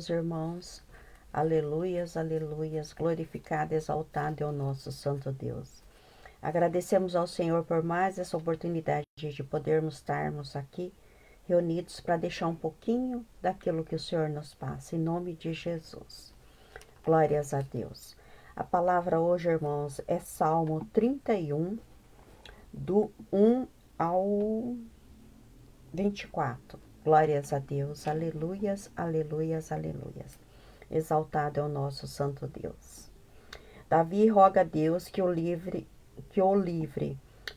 meus irmãos. Aleluias, aleluias. Glorificado, exaltado é o nosso Santo Deus. Agradecemos ao Senhor por mais essa oportunidade de podermos estarmos aqui reunidos para deixar um pouquinho daquilo que o Senhor nos passa, em nome de Jesus. Glórias a Deus. A palavra hoje, irmãos, é Salmo 31, do 1 ao 24. Glórias a Deus. Aleluias, aleluias, aleluias. Exaltado é o nosso Santo Deus. Davi roga a Deus que o livre,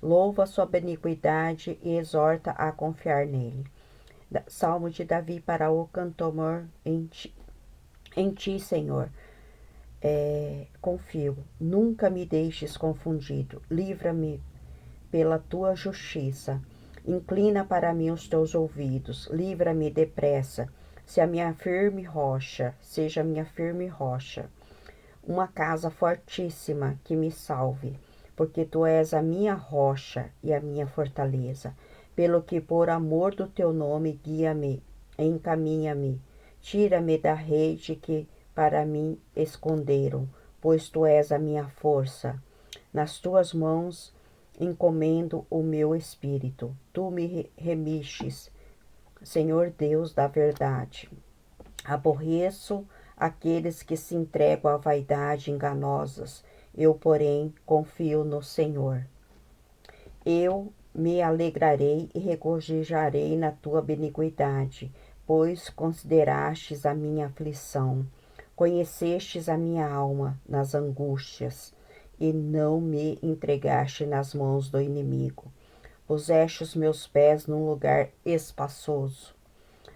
louva a sua benignidade e exorta a confiar nele. Salmo de Davi para o cantor em ti, Senhor, confio. Nunca me deixes confundido. Livra-me pela tua justiça. Inclina para mim os teus ouvidos. Livra-me depressa. Seja minha firme rocha. Uma casa fortíssima que me salve, porque tu és a minha rocha e a minha fortaleza. Pelo que por amor do teu nome guia-me, encaminha-me, tira-me da rede que para mim esconderam, pois tu és a minha força. Nas tuas mãos encomendo o meu espírito. Tu me remistes, Senhor Deus da verdade. Aborreço aqueles que se entregam à vaidade enganosas. Eu, porém, confio no Senhor. Eu me alegrarei e regozijarei na tua benignidade, pois considerastes a minha aflição. Conhecestes a minha alma nas angústias, e não me entregaste nas mãos do inimigo. Puseste os meus pés num lugar espaçoso.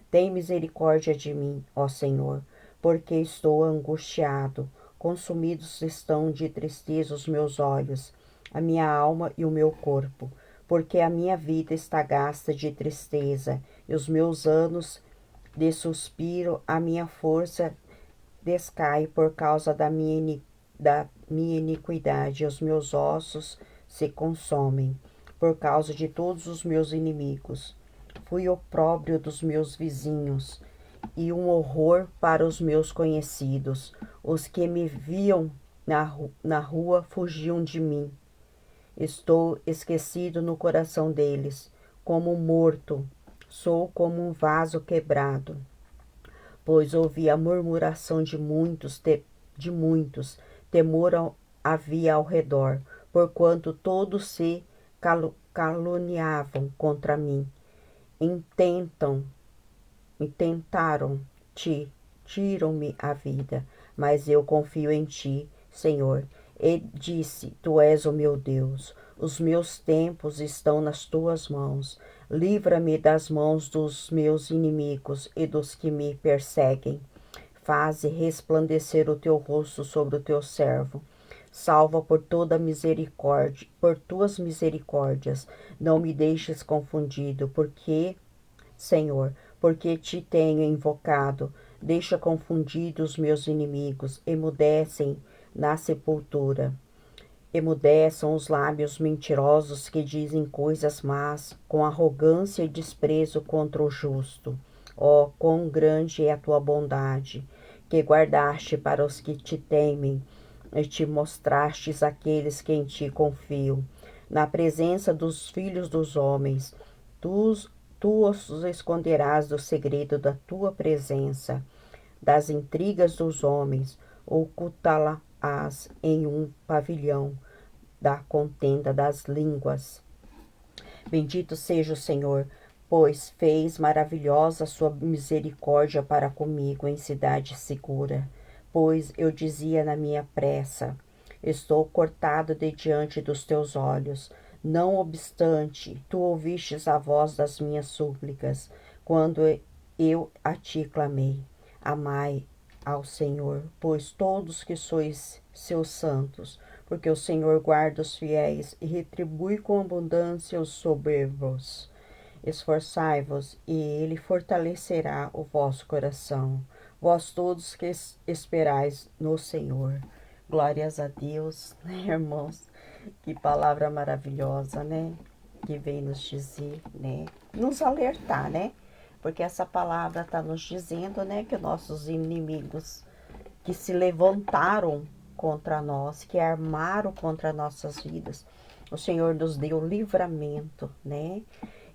Tem misericórdia de mim, ó Senhor, porque estou angustiado. Consumidos estão de tristeza os meus olhos, a minha alma e o meu corpo, porque a minha vida está gasta de tristeza, e os meus anos de suspiro, a minha força descai por causa da minha iniquidade, e os meus ossos se consomem, por causa de todos os meus inimigos. Fui opróbrio dos meus vizinhos, e um horror para os meus conhecidos. Os que me viam na rua fugiam de mim. Estou esquecido no coração deles, como morto, sou como um vaso quebrado. Pois ouvi a murmuração de muitos, temor havia ao redor, porquanto todos se caluniavam contra mim. Intentaram-te, tiram-me a vida, mas eu confio em ti, Senhor. E disse, tu és o meu Deus, os meus tempos estão nas tuas mãos. Livra-me das mãos dos meus inimigos e dos que me perseguem. Faze resplandecer o teu rosto sobre o teu servo. Salva por toda misericórdia, por tuas misericórdias. Não me deixes confundido, Senhor, porque te tenho invocado. Deixa confundidos os meus inimigos, emudecem na sepultura. Emudeçam os lábios mentirosos que dizem coisas más, com arrogância e desprezo contra o justo. Ó, quão grande é a tua bondade, que guardaste para os que te temem, e te mostrastes àqueles que em ti confiam. Na presença dos filhos dos homens, tu os esconderás do segredo da tua presença, das intrigas dos homens, ocultá-las em um pavilhão da contenda das línguas. Bendito seja o Senhor, pois fez maravilhosa a sua misericórdia para comigo em cidade segura. Pois eu dizia na minha pressa, estou cortado de diante dos teus olhos. Não obstante, tu ouvistes a voz das minhas súplicas, quando eu a ti clamei. Amai ao Senhor, pois todos que sois seus santos, porque o Senhor guarda os fiéis e retribui com abundância os soberbos. Esforçai-vos, e ele fortalecerá o vosso coração. Vós todos que esperais no Senhor. Glórias a Deus, né, irmãos? Que palavra maravilhosa, né? Que vem nos dizer, né? Nos alertar, né? porque essa palavra está nos dizendo, né, que nossos inimigos que se levantaram contra nós, que armaram contra nossas vidas, o Senhor nos deu livramento, né?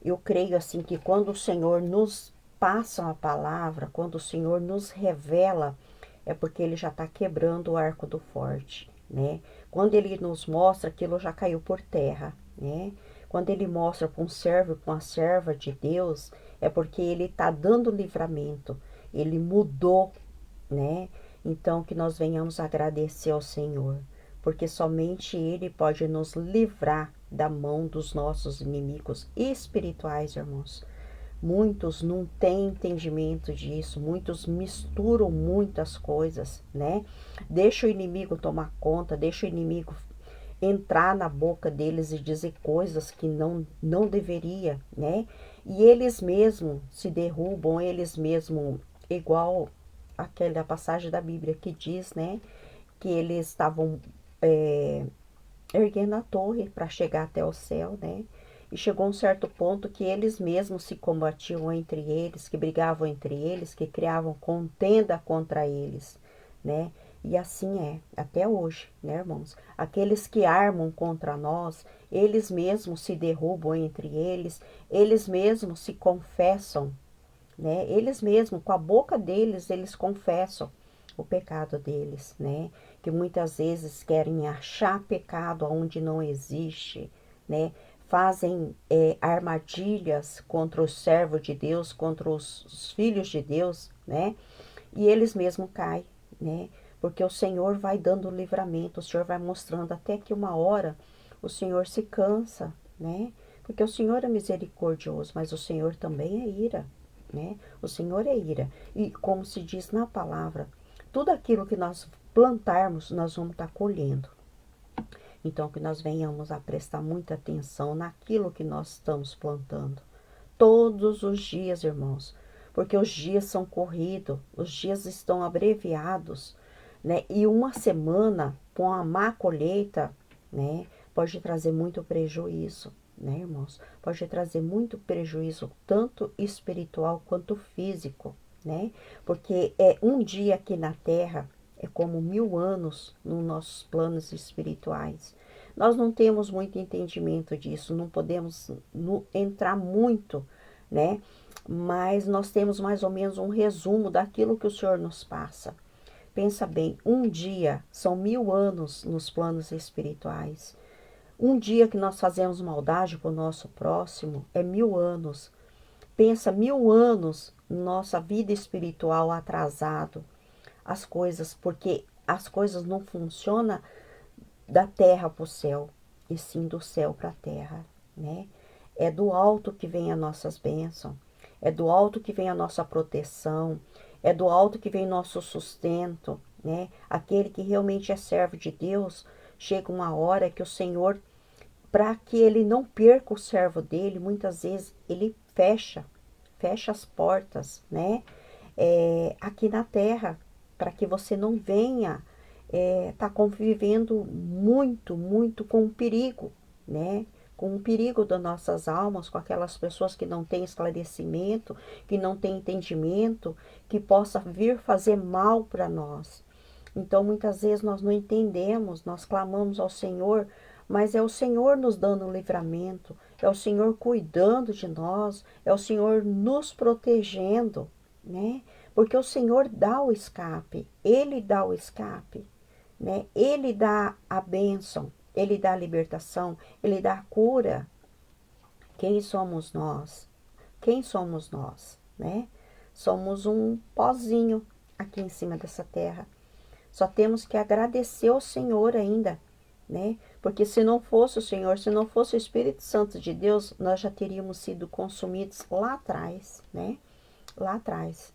Eu creio assim que quando o Senhor nos passa a palavra, quando o Senhor nos revela, é porque Ele já está quebrando o arco do forte, né? Quando Ele nos mostra, aquilo já caiu por terra, né? Quando Ele mostra para um servo, para uma serva de Deus, é porque Ele está dando livramento, Ele mudou, né? Então, que nós venhamos agradecer ao Senhor, porque somente Ele pode nos livrar da mão dos nossos inimigos espirituais, irmãos. Muitos não têm entendimento disso, muitos misturam muitas coisas, né? Deixa o inimigo tomar conta, deixa o inimigo entrar na boca deles e dizer coisas que não deveria, né? E eles mesmos se derrubam, eles mesmos, igual aquela passagem da Bíblia que diz, né? Que eles estavam erguendo a torre para chegar até o céu, né? E chegou um certo ponto que eles mesmos se combatiam entre eles, que brigavam entre eles, que criavam contenda contra eles, né? E assim é, até hoje, né, irmãos? Aqueles que armam contra nós, eles mesmos se derrubam entre eles mesmos se confessam, né? Eles mesmos, com a boca deles, eles confessam o pecado deles, né? Que muitas vezes querem achar pecado onde não existe, né? Fazem armadilhas contra o servo de Deus, contra os filhos de Deus, né? E eles mesmos caem, né? Porque o Senhor vai dando livramento, o Senhor vai mostrando até que uma hora o Senhor se cansa, né? Porque o Senhor é misericordioso, mas o Senhor também é ira, né? O Senhor é ira. E como se diz na palavra, tudo aquilo que nós plantarmos, nós vamos estar colhendo. Então, que nós venhamos a prestar muita atenção naquilo que nós estamos plantando. Todos os dias, irmãos. Porque os dias são corridos, os dias estão abreviados, né? E uma semana com a má colheita, né? Pode trazer muito prejuízo, né, irmãos? Pode trazer muito prejuízo, tanto espiritual quanto físico, né? Porque um dia aqui na Terra é como 1000 anos nos nossos planos espirituais. Nós não temos muito entendimento disso, não podemos entrar muito, né? Mas nós temos mais ou menos um resumo daquilo que o Senhor nos passa. Pensa bem, um dia são 1000 anos nos planos espirituais. Um dia que nós fazemos maldade para o nosso próximo é 1000 anos. Pensa 1000 anos nossa vida espiritual atrasado. As coisas, porque as coisas não funcionam da terra para o céu, e sim do céu para a terra, né? É do alto que vem as nossas bênçãos, é do alto que vem a nossa proteção, é do alto que vem nosso sustento, né? Aquele que realmente é servo de Deus, chega uma hora que o Senhor, para que ele não perca o servo dele, muitas vezes ele fecha as portas, né? Aqui na terra, para que você não venha tá convivendo muito com o perigo, né? Com o perigo das nossas almas, com aquelas pessoas que não têm esclarecimento, que não têm entendimento, que possa vir fazer mal para nós. Então, muitas vezes nós não entendemos, nós clamamos ao Senhor, mas é o Senhor nos dando o livramento, é o Senhor cuidando de nós, é o Senhor nos protegendo, né? Porque o Senhor dá o escape, Ele dá o escape, né? Ele dá a bênção, Ele dá a libertação, Ele dá a cura. Quem somos nós? Quem somos nós, né? Somos um pozinho aqui em cima dessa terra. Só temos que agradecer ao Senhor ainda, né? Porque se não fosse o Senhor, se não fosse o Espírito Santo de Deus, nós já teríamos sido consumidos lá atrás, né? Lá atrás.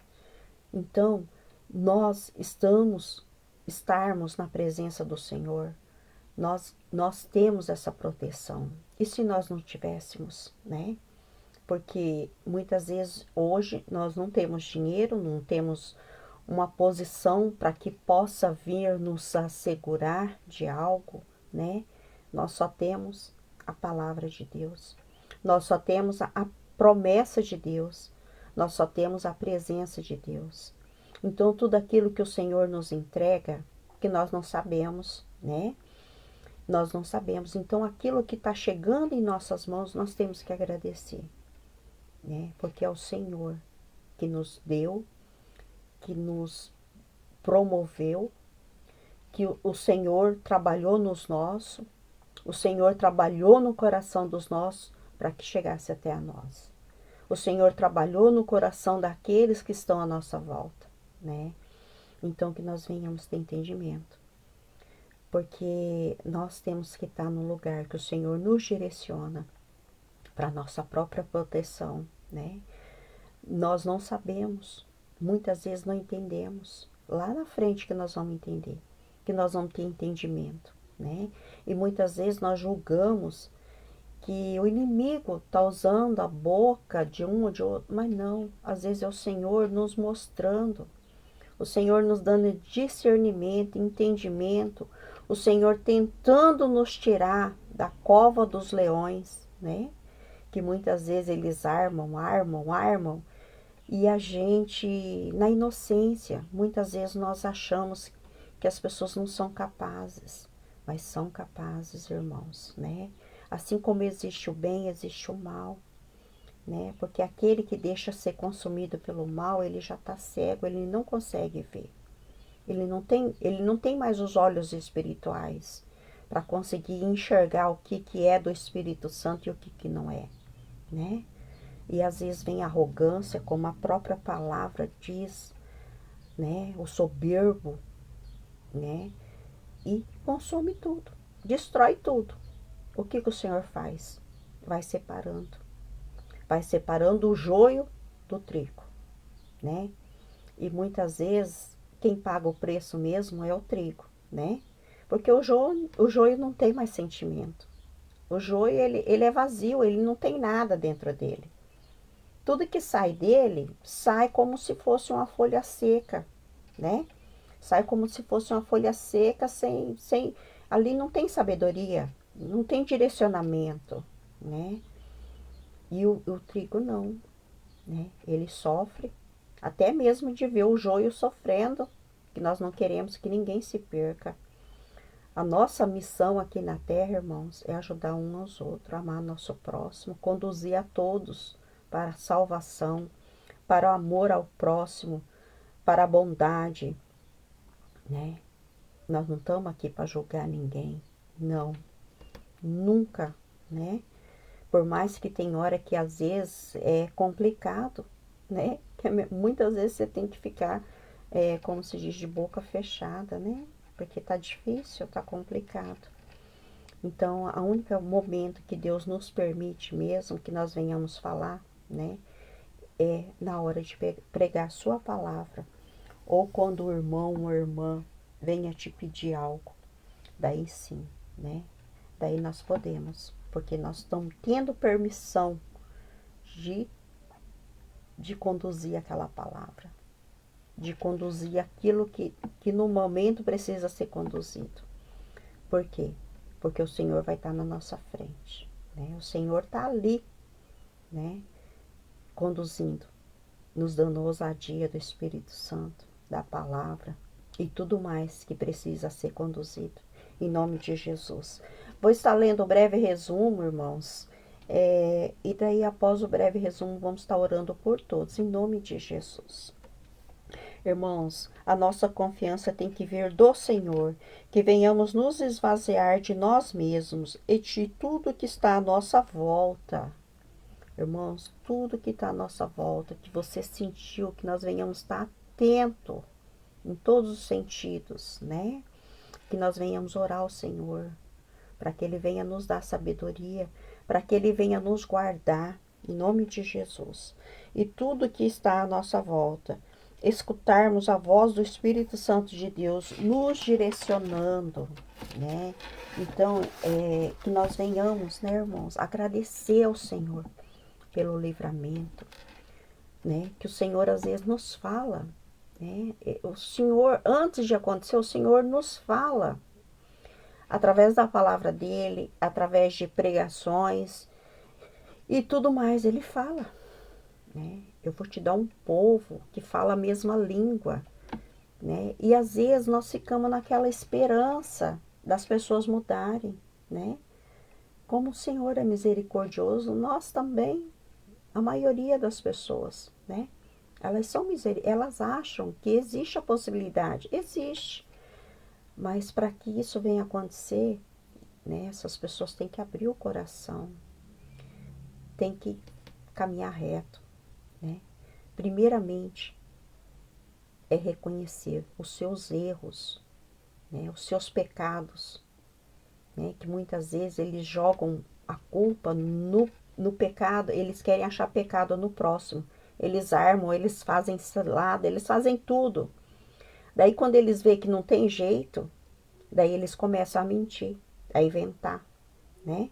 Então, nós estarmos na presença do Senhor, nós temos essa proteção. E se nós não tivéssemos, né? Porque muitas vezes hoje nós não temos dinheiro, não temos uma posição para que possa vir nos assegurar de algo, né? Nós só temos a palavra de Deus. Nós só temos a promessa de Deus. nós só temos a presença de Deus. Então, tudo aquilo que o Senhor nos entrega, que nós não sabemos, né? Nós não sabemos. Então, aquilo que está chegando em nossas mãos, nós temos que agradecer, né? Porque é o Senhor que nos deu, que nos promoveu, que o Senhor trabalhou nos nossos, o Senhor trabalhou no coração dos nossos para que chegasse até a nós. O Senhor trabalhou no coração daqueles que estão à nossa volta, né? Então, que nós venhamos ter entendimento. Porque nós temos que estar no lugar que o Senhor nos direciona para a nossa própria proteção, né? Nós não sabemos, muitas vezes não entendemos. Lá na frente que nós vamos entender, que nós vamos ter entendimento, né? E muitas vezes nós julgamos que o inimigo está usando a boca de um ou de outro, mas não, às vezes é o Senhor nos mostrando, o Senhor nos dando discernimento, entendimento, o Senhor tentando nos tirar da cova dos leões, né? Que muitas vezes eles armam, e a gente, na inocência, muitas vezes nós achamos que as pessoas não são capazes, mas são capazes, irmãos, né? Assim como existe o bem, existe o mal, né? Porque aquele que deixa ser consumido pelo mal, ele já está cego, ele não consegue ver. Ele não tem mais os olhos espirituais para conseguir enxergar o que é do Espírito Santo e o que não é, né? E às vezes vem arrogância, como a própria palavra diz, né? O soberbo, né? E consome tudo, destrói tudo. O que o Senhor faz? Vai separando o joio do trigo, né? E muitas vezes quem paga o preço mesmo é o trigo, né? Porque o joio não tem mais sentimento. O joio, ele é vazio, ele não tem nada dentro dele. Tudo que sai dele, sai como se fosse uma folha seca, né? Sai como se fosse uma folha seca, ali não tem sabedoria, não tem direcionamento, né? E o trigo não, né? Ele sofre, até mesmo de ver o joio sofrendo, que nós não queremos que ninguém se perca. A nossa missão aqui na terra, irmãos, é ajudar uns aos outros, amar nosso próximo, conduzir a todos para a salvação, para o amor ao próximo, para a bondade, né? Nós não estamos aqui para julgar ninguém, não, nunca, né? Por mais que tem hora que às vezes é complicado, né? Que muitas vezes você tem que ficar, como se diz, de boca fechada, né? Porque tá difícil, tá complicado. Então, a única momento que Deus nos permite mesmo que nós venhamos falar, né? É na hora de pregar a sua palavra. Ou quando o irmão ou a irmã venha te pedir algo. Daí sim, né? Daí nós podemos. Porque nós estamos tendo permissão de conduzir aquela palavra. De conduzir aquilo que no momento precisa ser conduzido. Por quê? Porque o Senhor vai estar na nossa frente, né? O Senhor está ali, né? Conduzindo, nos dando ousadia do Espírito Santo, da palavra e tudo mais que precisa ser conduzido, em nome de Jesus. Vou estar lendo um breve resumo, irmãos, e daí após o breve resumo vamos estar orando por todos, em nome de Jesus. Irmãos, a nossa confiança tem que vir do Senhor, que venhamos nos esvaziar de nós mesmos e de tudo que está à nossa volta. Irmãos, tudo que está à nossa volta, que você sentiu, que nós venhamos estar atento em todos os sentidos, né? Que nós venhamos orar ao Senhor, para que Ele venha nos dar sabedoria, para que Ele venha nos guardar, em nome de Jesus. E tudo que está à nossa volta, escutarmos a voz do Espírito Santo de Deus nos direcionando, né? Então, que nós venhamos, né, irmãos, agradecer ao Senhor pelo livramento, né? Que o Senhor às vezes nos fala, né? O Senhor, antes de acontecer, o Senhor nos fala através da palavra dele, através de pregações e tudo mais, ele fala, né? eu vou te dar um povo que fala a mesma língua, né? E às vezes nós ficamos naquela esperança das pessoas mudarem, né? Como o Senhor é misericordioso, nós também, a maioria das pessoas, né? Elas acham que existe a possibilidade, existe, mas para que isso venha acontecer, né? Essas pessoas têm que abrir o coração, têm que caminhar reto, né? Primeiramente, é reconhecer os seus erros, né? Os seus pecados, né? Que muitas vezes eles jogam a culpa no pecado, eles querem achar pecado no próximo. Eles armam, eles fazem cilada, eles fazem tudo. Daí quando eles veem que não tem jeito, daí eles começam a mentir, a inventar, né?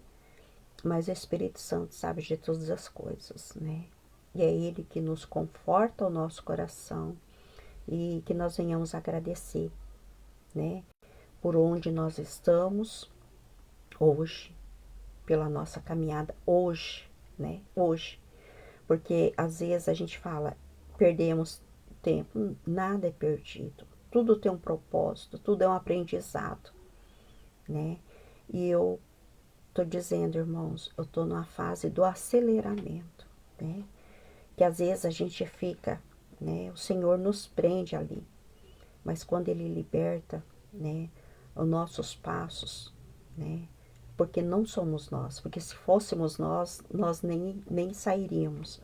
Mas o Espírito Santo sabe de todas as coisas, né? E é Ele que nos conforta o nosso coração e que nós venhamos agradecer, né? Por onde nós estamos hoje, pela nossa caminhada hoje, né? Hoje. Porque às vezes a gente fala, perdemos tempo, nada é perdido. Tudo tem um propósito, tudo é um aprendizado, né? E eu tô dizendo, irmãos, eu tô numa fase do aceleramento, né? Que às vezes a gente fica, né? O Senhor nos prende ali, mas quando Ele liberta, né? Os nossos passos, né? Porque não somos nós, porque se fôssemos nós nem sairíamos.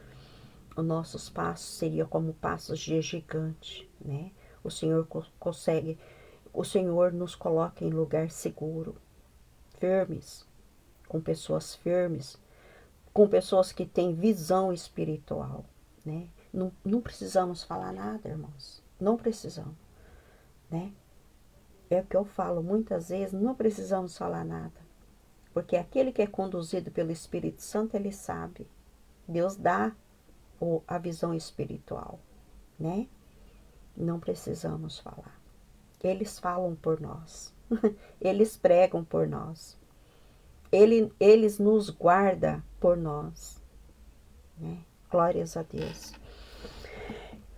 Os nossos passos seriam como passos de gigante, né? O Senhor consegue, o Senhor nos coloca em lugar seguro, firmes, com pessoas que têm visão espiritual, né? Não precisamos falar nada, irmãos, não precisamos, né? É o que eu falo muitas vezes, não precisamos falar nada, porque aquele que é conduzido pelo Espírito Santo, ele sabe, Deus dá a visão espiritual, né? Não precisamos falar. Eles falam por nós. Eles pregam por nós. Eles nos guardam por nós, né? Glórias a Deus.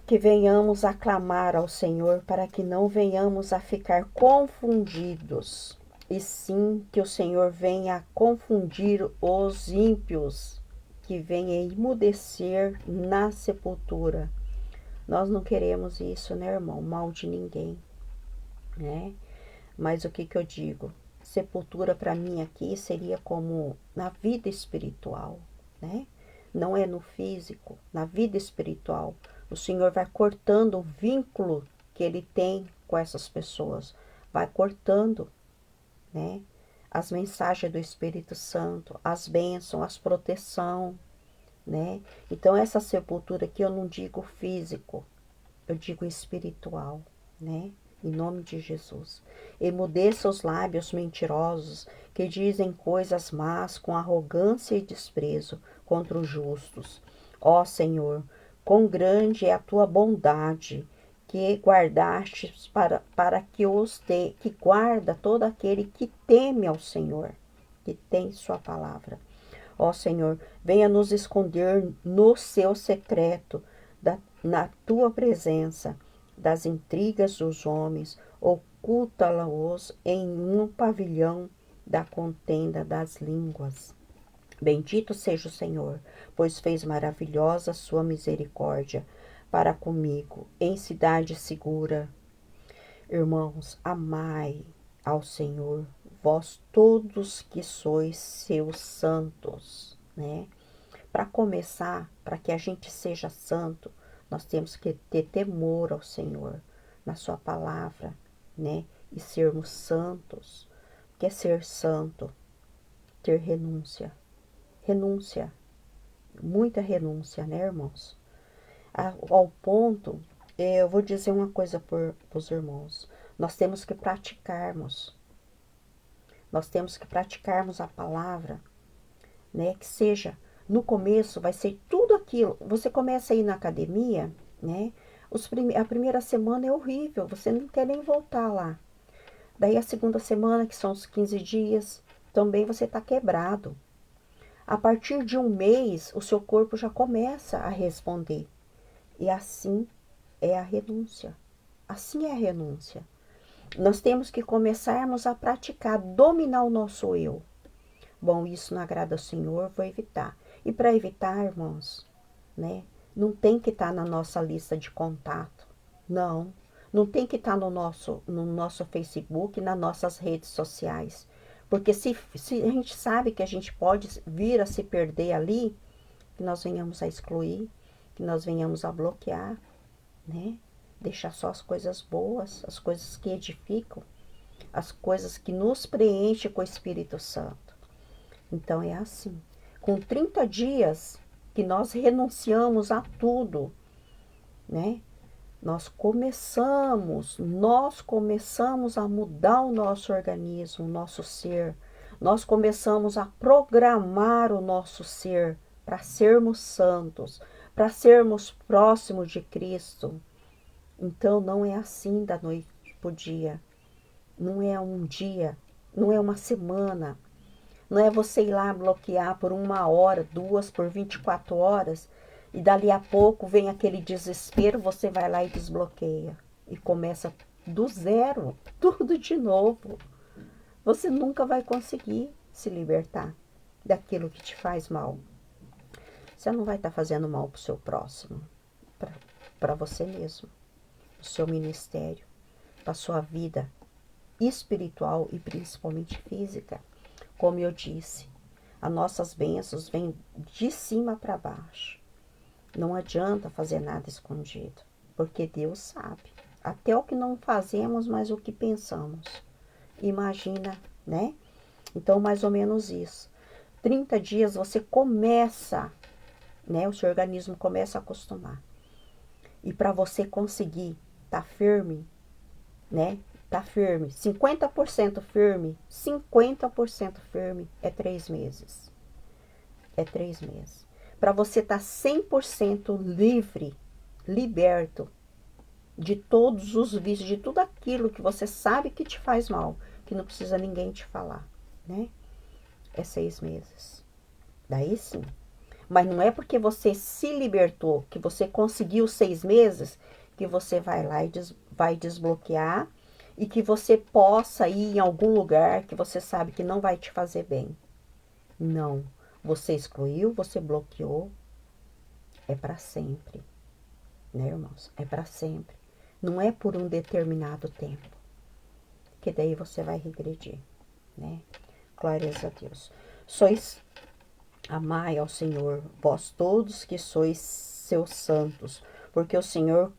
Que venhamos a clamar ao Senhor para que não venhamos a ficar confundidos, e sim que o Senhor venha a confundir os ímpios, que venha emudecer na sepultura. Nós não queremos isso, né, irmão? Mal de ninguém, né? Mas o que eu digo? Sepultura para mim aqui seria como na vida espiritual, né? Não é no físico, na vida espiritual. O Senhor vai cortando o vínculo que Ele tem com essas pessoas. Vai cortando, né? As mensagens do Espírito Santo, as bênçãos, as proteção, né? Então essa sepultura aqui eu não digo físico, eu digo espiritual, né? Em nome de Jesus. Emudeça os lábios mentirosos, que dizem coisas más com arrogância e desprezo contra os justos. Ó Senhor, quão grande é a tua bondade, que guardastes para que guarda todo aquele que teme ao Senhor, que tem sua palavra. Ó Senhor, venha nos esconder no seu secreto, na tua presença, das intrigas dos homens, oculta-los em um pavilhão da contenda das línguas. Bendito seja o Senhor, pois fez maravilhosa sua misericórdia para comigo, em cidade segura. Irmãos, amai ao Senhor, vós todos que sois seus santos, né? Para começar, para que a gente seja santo, nós temos que ter temor ao Senhor, na sua palavra, né? E sermos santos. O que é ser santo? Ter renúncia. Renúncia. Muita renúncia, né, irmãos? Ao ponto, eu vou dizer uma coisa para os irmãos. Nós temos que praticarmos. Nós temos que praticarmos a palavra, né? Que seja, no começo vai ser tudo aquilo. Você começa a ir na academia, né? A primeira semana é horrível, você não quer nem voltar lá. Daí a segunda semana, que são os 15 dias, também você está quebrado. A partir de um mês, o seu corpo já começa a responder, E assim é a renúncia. Assim é a renúncia. Nós temos que começarmos a praticar, dominar o nosso eu. Bom, isso não agrada ao Senhor, vou evitar. E para evitar, irmãos, né? Não tem que estar na nossa lista de contato. Não. Não tem que estar no nosso Facebook, nas nossas redes sociais. Porque se a gente sabe que a gente pode vir a se perder ali, que nós venhamos a excluir, que nós venhamos a bloquear, né? Deixar só as coisas boas, as coisas que edificam, as coisas que nos preenchem com o Espírito Santo. Então é assim. Com 30 dias que nós renunciamos a tudo, né? Nós começamos a mudar o nosso organismo, o nosso ser. Nós começamos a programar o nosso ser para sermos santos, para sermos próximos de Cristo. Então não é assim da noite para o dia. Não é um dia, não é uma semana. Não é você ir lá bloquear por 1 hora, 2, por 24 horas, e dali a pouco vem aquele desespero, você vai lá e desbloqueia. E começa do zero, tudo de novo. Você nunca vai conseguir se libertar daquilo que te faz mal. Você não vai estar fazendo mal para o seu próximo, para você mesmo, para o seu ministério, para a sua vida espiritual e principalmente física. Como eu disse, as nossas bênçãos vêm de cima para baixo. Não adianta fazer nada escondido, porque Deus sabe. Até o que não fazemos, mas o que pensamos. Imagina, né? Então, mais ou menos isso. 30 dias você começa, né? O seu organismo começa a acostumar. E para você conseguir estar firme, né? Tá firme, 50% firme, 50% firme é 3 meses. É 3 meses. Para você estar 100% livre, liberto de todos os vícios, de tudo aquilo que você sabe que te faz mal, que não precisa ninguém te falar, né? É 6 meses. Daí sim. Mas não é porque você se libertou, que você conseguiu 6 meses, que você vai lá e vai desbloquear e que você possa ir em algum lugar que você sabe que não vai te fazer bem. Não. Você excluiu, você bloqueou. É para sempre. Né, irmãos? É para sempre. Não é por um determinado tempo. Que daí você vai regredir, né? Glórias a Deus. Amai ao Senhor, vós todos que sois seus santos, porque o Senhor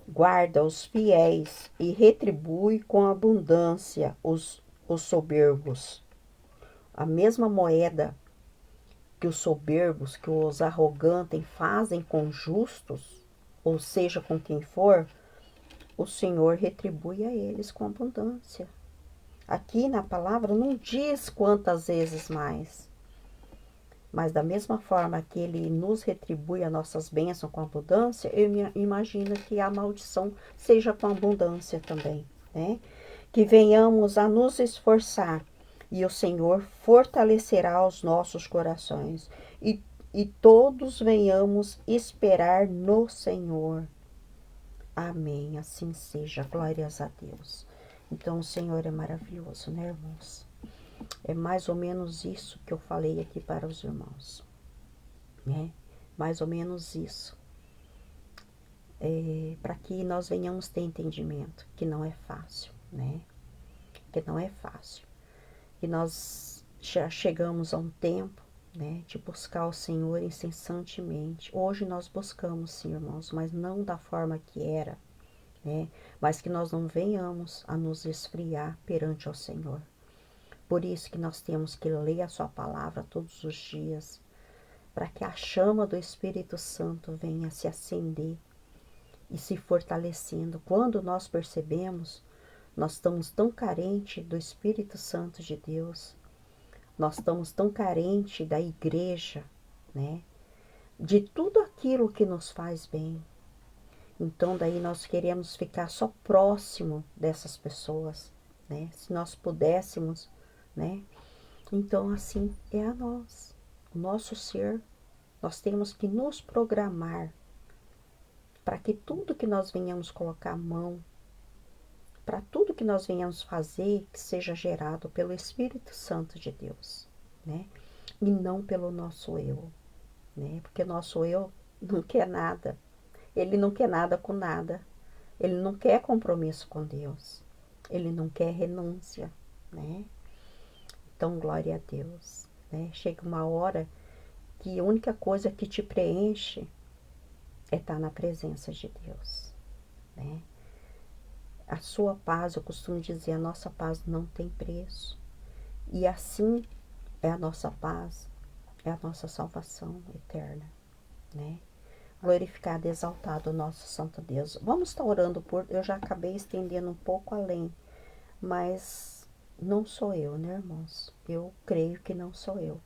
guarda os fiéis e retribui com abundância os soberbos. A mesma moeda que os soberbos, que os arrogantes fazem com justos, ou seja, com quem for, o Senhor retribui a eles com abundância. Aqui na palavra não diz quantas vezes mais, mas da mesma forma que Ele nos retribui as nossas bênçãos com abundância, eu imagino que a maldição seja com abundância também, né? Que venhamos a nos esforçar e o Senhor fortalecerá os nossos corações e todos venhamos esperar no Senhor. Amém, assim seja, glórias a Deus. Então o Senhor é maravilhoso, né, irmãos? É mais ou menos isso que eu falei aqui para os irmãos, né? Mais ou menos isso. Para que nós venhamos ter entendimento, que não é fácil, né? Que não é fácil. Que nós já chegamos a um tempo, né, de buscar o Senhor incessantemente. Hoje nós buscamos, sim, irmãos, mas não da forma que era, né? Mas que nós não venhamos a nos esfriar perante o Senhor. Por isso que nós temos que ler a sua palavra todos os dias, para que a chama do Espírito Santo venha se acender e se fortalecendo. Quando nós percebemos, nós estamos tão carentes do Espírito Santo de Deus, nós estamos tão carentes da igreja, né? De tudo aquilo que nos faz bem. Então daí nós queremos ficar só próximo dessas pessoas, né? Se nós pudéssemos, né? Então, assim é a nós, o nosso ser. Nós temos que nos programar para que tudo que nós venhamos colocar a mão, para tudo que nós venhamos fazer, que seja gerado pelo Espírito Santo de Deus, né? E não pelo nosso eu, né? Porque nosso eu não quer nada. Ele não quer nada com nada. Ele não quer compromisso com Deus. Ele não quer renúncia, né? Então, glória a Deus, né? Chega uma hora que a única coisa que te preenche é estar na presença de Deus, né? A sua paz, eu costumo dizer, a nossa paz não tem preço. E assim é a nossa paz, é a nossa salvação eterna, né? Glorificado e exaltado o nosso Santo Deus. Vamos estar orando por... Eu já acabei estendendo um pouco além, mas não sou eu, né, irmãos? Eu creio que não sou eu,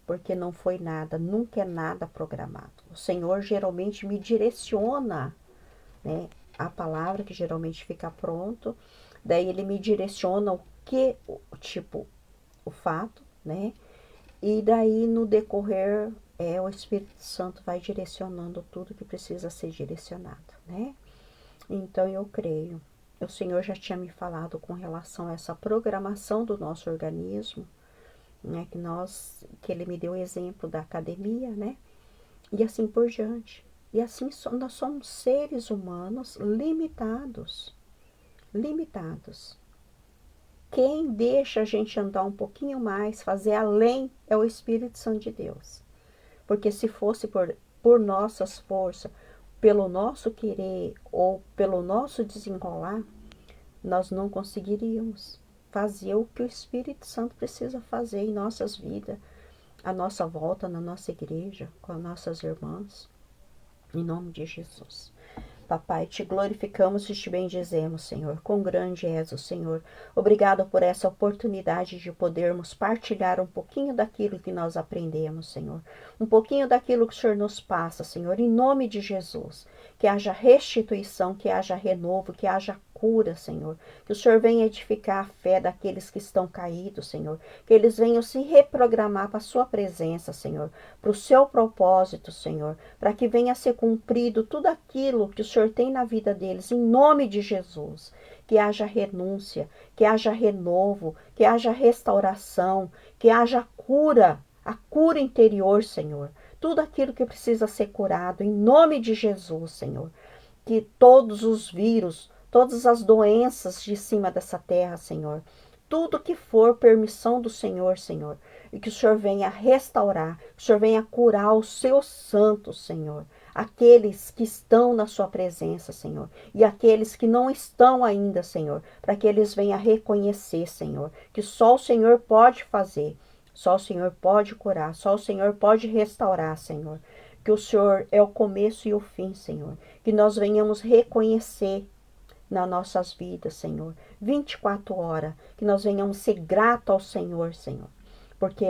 porque não foi nada, nunca é nada programado. O Senhor geralmente me direciona, né? A palavra que geralmente fica pronto, daí Ele me direciona o que, tipo, o fato, né? E daí no decorrer, o Espírito Santo vai direcionando tudo que precisa ser direcionado, né? Então eu creio. O Senhor já tinha me falado com relação a essa programação do nosso organismo, né? Que Ele me deu o exemplo da academia, né? E assim por diante. E assim nós somos seres humanos limitados. Limitados. Quem deixa a gente andar um pouquinho mais, fazer além, é o Espírito Santo de Deus. Porque se fosse por nossas forças, pelo nosso querer ou pelo nosso desenrolar, nós não conseguiríamos fazer o que o Espírito Santo precisa fazer em nossas vidas, a nossa volta na nossa igreja, com as nossas irmãs, em nome de Jesus. Papai, te glorificamos e te bendizemos, Senhor. Quão grande és o Senhor. Obrigado por essa oportunidade de podermos partilhar um pouquinho daquilo que nós aprendemos, Senhor. Um pouquinho daquilo que o Senhor nos passa, Senhor, em nome de Jesus. Que haja restituição, que haja renovo, que haja cura, Senhor. Que o Senhor venha edificar a fé daqueles que estão caídos, Senhor. Que eles venham se reprogramar para a sua presença, Senhor. Para o seu propósito, Senhor. Para que venha a ser cumprido tudo aquilo que o Senhor tem na vida deles, em nome de Jesus. Que haja renúncia, que haja renovo, que haja restauração, que haja cura, a cura interior, Senhor. Tudo aquilo que precisa ser curado, em nome de Jesus, Senhor. Que todos os vírus, todas as doenças de cima dessa terra, Senhor, tudo que for permissão do Senhor, Senhor, e que o Senhor venha restaurar, que o Senhor venha curar os seus santos, Senhor, aqueles que estão na sua presença, Senhor, e aqueles que não estão ainda, Senhor, para que eles venham reconhecer, Senhor, que só o Senhor pode fazer, só o Senhor pode curar, só o Senhor pode restaurar, Senhor, que o Senhor é o começo e o fim, Senhor, que nós venhamos reconhecer nas nossas vidas, Senhor, 24 horas, que nós venhamos ser gratos ao Senhor, Senhor, porque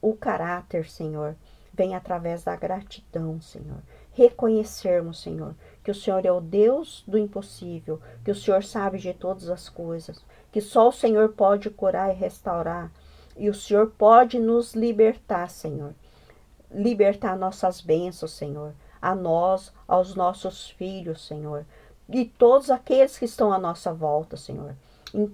o caráter, Senhor, vem através da gratidão, Senhor, reconhecermos, Senhor, que o Senhor é o Deus do impossível, que o Senhor sabe de todas as coisas, que só o Senhor pode curar e restaurar, e o Senhor pode nos libertar, Senhor, libertar nossas bênçãos, Senhor, a nós, aos nossos filhos, Senhor, e todos aqueles que estão à nossa volta, Senhor.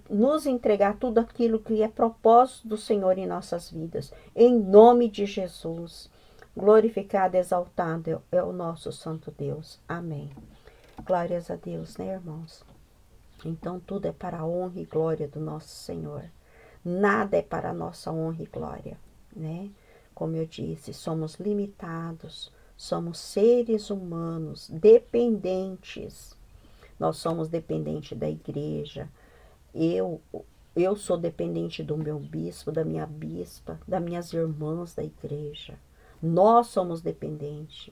Nos entregar tudo aquilo que é propósito do Senhor em nossas vidas. Em nome de Jesus. Glorificado e exaltado é o nosso Santo Deus. Amém. Glórias a Deus, né, irmãos? Então tudo é para a honra e glória do nosso Senhor. Nada é para a nossa honra e glória, né? Como eu disse, somos limitados, somos seres humanos, dependentes. Nós somos dependentes da igreja. Eu sou dependente do meu bispo, da minha bispa, das minhas irmãs da igreja. Nós somos dependentes.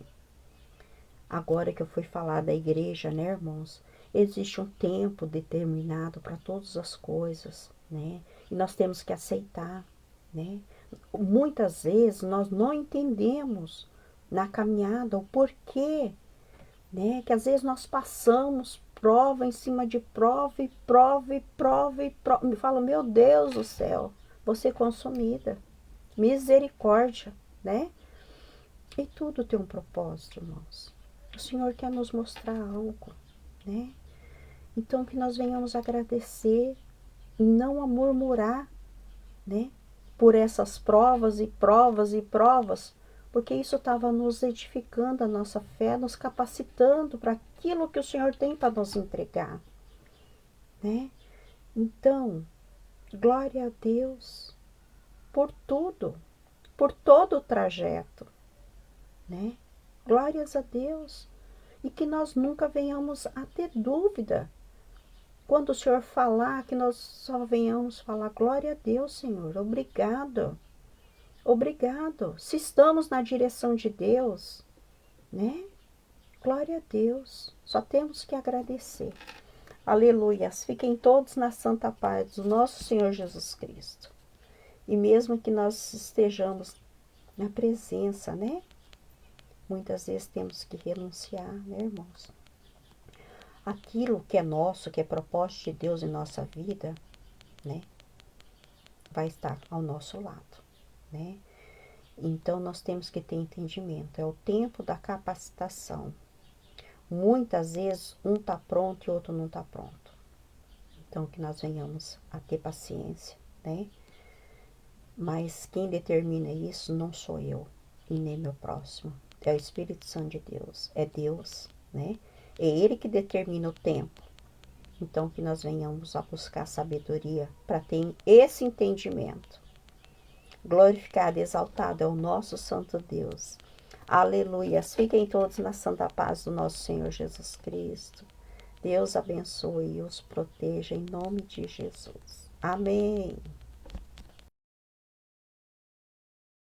Agora que eu fui falar da igreja, né, irmãos? Existe um tempo determinado para todas as coisas, né? E nós temos que aceitar, né? Muitas vezes nós não entendemos na caminhada o porquê, né? Que às vezes nós passamos prova em cima de prova e prova e prova e prova. Me fala, meu Deus do céu, vou ser consumida. Misericórdia, né? E tudo tem um propósito, irmãos. O O Senhor quer nos mostrar algo, né? Então, que nós venhamos agradecer e não a murmurar, né? Por essas provas e provas e provas, porque isso estava nos edificando a nossa fé, nos capacitando para aquilo que o Senhor tem para nos entregar, né? Então, glória a Deus por tudo, por todo o trajeto, né? Glórias a Deus. E que nós nunca venhamos a ter dúvida. Quando o Senhor falar, que nós só venhamos falar, glória a Deus, Senhor, obrigado. Obrigado. Se estamos na direção de Deus, né? Glória a Deus. Só temos que agradecer. Aleluias. Fiquem todos na santa paz do nosso Senhor Jesus Cristo. E mesmo que nós estejamos na presença, né? Muitas vezes temos que renunciar, né, irmãos? Aquilo que é nosso, que é propósito de Deus em nossa vida, né? Vai estar ao nosso lado, né? Então, nós temos que ter entendimento. É o tempo da capacitação. Muitas vezes, um está pronto e outro não está pronto. Então, que nós venhamos a ter paciência, né? Mas quem determina isso não sou eu e nem meu próximo. É o Espírito Santo de Deus. É Deus, né? É Ele que determina o tempo. Então, que nós venhamos a buscar sabedoria para ter esse entendimento. Glorificado e exaltado é o nosso Santo Deus. Aleluias. Fiquem todos na santa paz do nosso Senhor Jesus Cristo. Deus abençoe e os proteja em nome de Jesus. Amém.